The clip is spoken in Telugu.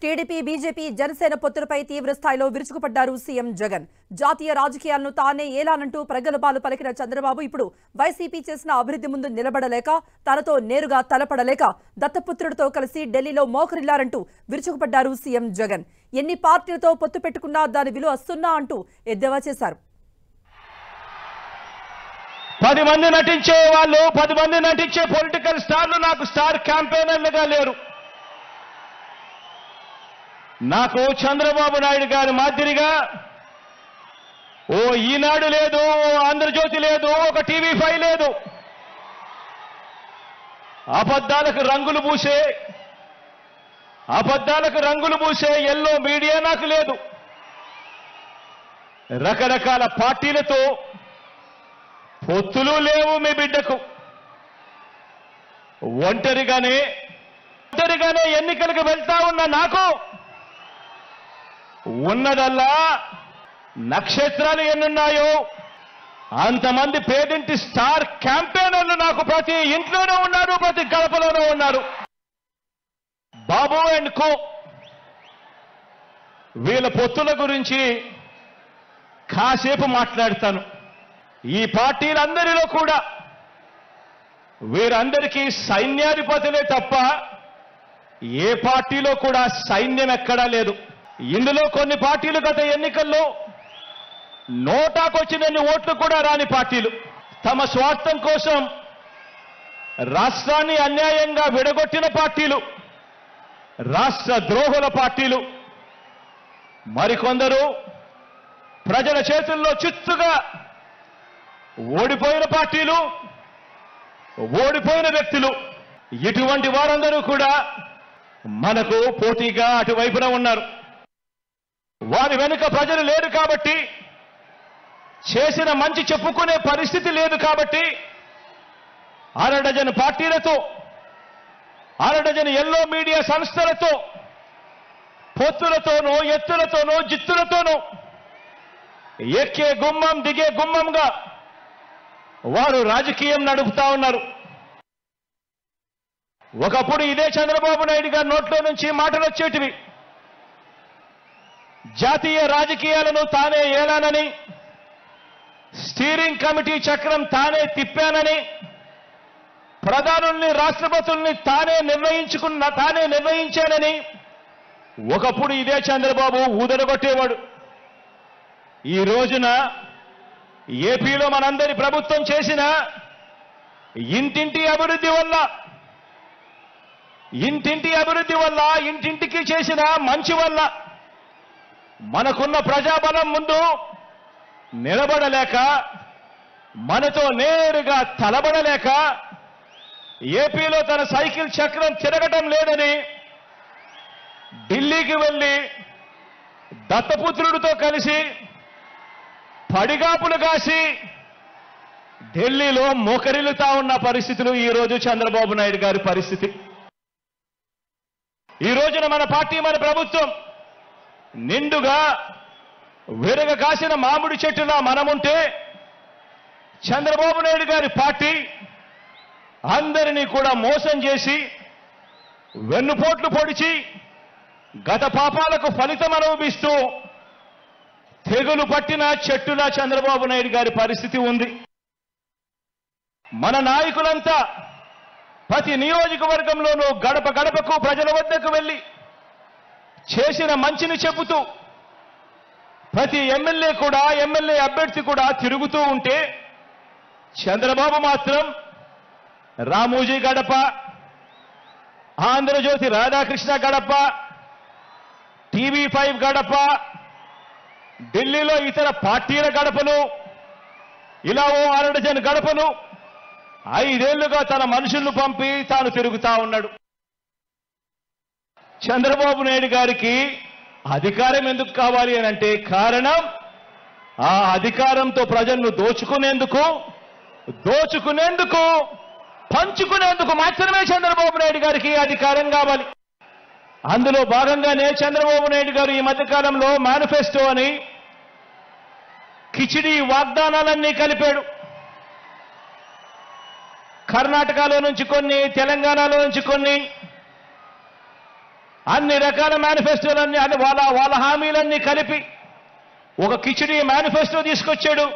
టీడీపీ బీజేపీ జనసేన పొత్తులపై తీవ్ర స్థాయిలో విరుచుకుపడ్డారు సీఎం జగన్. జాతీయ రాజకీయాలను తానే ఏలానంటూ ప్రగల్భాలు పలికిన చంద్రబాబు ఇప్పుడు వైసీపీ చేసిన అభివృద్ధి ముందు నిలబడలేక, తనతో నేరుగా తలపడలేక దత్తపుత్రుడితో కలిసి ఢిల్లీలో మోకరిల్లారంటూ విరుచుకుపడ్డారు సీఎం జగన్. ఎన్ని పార్టీలతో పొత్తు పెట్టుకున్నా దాని విలువ సున్నా అంటూ ఎద్దేవా చేశారు. 10 మంది నటించే వాళ్ళు, 10 మంది నటించే పొలిటికల్ స్టార్లు నాకు స్టార్ క్యాంపెయినర్లుగా లేరు. నాకు చంద్రబాబు నాయుడు గారి మాదిరిగా ఓ ఈనాడు లేదు, ఓ ఆంధ్రజ్యోతి లేదు, ఒక టీవీ5 లేదు. అబద్ధాలకు రంగులు పూసే ఎల్లో మీడియా నాకు లేదు. రకరకాల పార్టీలతో పొత్తులు లేవు మీ బిడ్డకు. ఒంటరిగానే ఎన్నికలకు వెళ్తా ఉన్న నాకు ఉన్నదల్లా నక్షత్రాలు ఎన్నున్నాయో అంతమంది పేదింటి స్టార్ క్యాంపెయినర్లు నాకు ప్రతి ఇంట్లోనూ ఉన్నారు, ప్రతి గడపలోనూ ఉన్నారు. బాబు అండ్ కో వీళ్ళ పొత్తుల గురించి కాసేపు మాట్లాడతాను. ఈ పార్టీలందరిలో కూడా వీరందరికీ సైన్యాధిపతులే తప్ప ఏ పార్టీలో కూడా సైన్యం ఎక్కడా లేదు. ఇందులో కొన్ని పార్టీలు గత ఎన్నికల్లో నోటాకొచ్చినన్ని ఓట్లు కూడా రాని పార్టీలు, తమ స్వార్థం కోసం రాష్ట్రాన్ని అన్యాయంగా విడగొట్టిన పార్టీలు, రాష్ట్ర ద్రోహుల పార్టీలు, మరికొందరు ప్రజల చేతుల్లో చిత్తుగా ఓడిపోయిన పార్టీలు, ఓడిపోయిన వ్యక్తులు, ఇటువంటి వారందరూ కూడా మనకు పోటీగా అటువైపున ఉన్నారు. వారి వెనుక ప్రజలు లేరు కాబట్టి, చేసిన మంచి చెప్పుకునే పరిస్థితి లేదు కాబట్టి, అరడజన్ పార్టీలతో, అరడజన్ ఎల్లో మీడియా సంస్థలతో, పొత్తులతోనో, ఎత్తులతోనో, జిత్తులతోనో ఎక్కే గుమ్మం దిగే గుమ్మంగా వారు రాజకీయం నడుపుతా ఉన్నారు. ఒకప్పుడు ఇదే చంద్రబాబు నాయుడు గారి నోట్లో నుంచి మాటలు వచ్చేటివి. జాతీయ రాజకీయాలను తానే ఏలానని, స్టీరింగ్ కమిటీ చక్రం తానే తిప్పానని, ప్రధానుల్ని, రాష్ట్రపతుల్ని తానే నిర్ణయించానని ఒకప్పుడు ఇదే చంద్రబాబు ఊదరగొట్టేవాడు. ఈ రోజున ఏపీలో మనందరి ప్రభుత్వం చేసిన ఇంటింటి అభివృద్ధి వల్ల, ఇంటింటికి చేసిన మంచి వల్ల మనకున్న ప్రజాబలం ముందు నిలబడలేక, మనతో నేరుగా తలబడలేక, ఏపీలో తన సైకిల్ చక్రం తిరగటం లేదని ఢిల్లీకి వెళ్లి దత్తపుత్రుడితో కలిసి పడిగాపులు కాసి ఢిల్లీలో మోకరిల్లుతా ఉన్న పరిస్థితులు ఈ రోజు చంద్రబాబు నాయుడు గారి పరిస్థితి. ఈ రోజున మన పార్టీ, మన ప్రభుత్వం నిండుగా విరగ కాసిన మామిడి చెట్టులా మనముంటే, చంద్రబాబు నాయుడు గారి పార్టీ అందరినీ కూడా మోసం చేసి, వెన్నుపోట్లు పొడిచి, గత పాపాలకు ఫలితం అనుభవిస్తూ తెగులు పట్టిన చెట్టులా చంద్రబాబు నాయుడు గారి పరిస్థితి ఉంది. మన నాయకులంతా ప్రతి నియోజకవర్గంలోనూ గడప గడపకు ప్రజల వద్దకు వెళ్లి చేసిన మంచిని చెబుతూ, ప్రతి ఎమ్మెల్యే అభ్యర్థి కూడా తిరుగుతూ ఉంటే, చంద్రబాబు మాత్రం రామోజీ గడప, ఆంధ్రజ్యోతి రాధాకృష్ణ గడప, టీవీ5 గడప, ఢిల్లీలో ఇతర పార్టీల గడపలు, ఇలా ఓ అరడజన్ గడపలు 5 ఏళ్లుగా తన మనుషులను పంపి తాను తిరుగుతా ఉన్నాడు. చంద్రబాబు నాయుడు గారికి అధికారం ఎందుకు కావాలి అని అంటే, కారణం ఆ అధికారంతో ప్రజలను దోచుకునేందుకు, పంచుకునేందుకు మాత్రమే చంద్రబాబు నాయుడు గారికి అధికారం కావాలి. అందులో భాగంగానే చంద్రబాబు నాయుడు గారు ఈ మధ్యకాలంలో మేనిఫెస్టో అని కిచిడి వాగ్దానాలన్నీ కలిపాడు. కర్ణాటకలో నుంచి కొన్ని, తెలంగాణలో నుంచి కొన్ని, అన్ని రకాల మేనిఫెస్టోలన్నీ వాళ్ళ హామీలన్నీ కలిపి ఒక కిచిడి మేనిఫెస్టో తీసుకొచ్చాడు.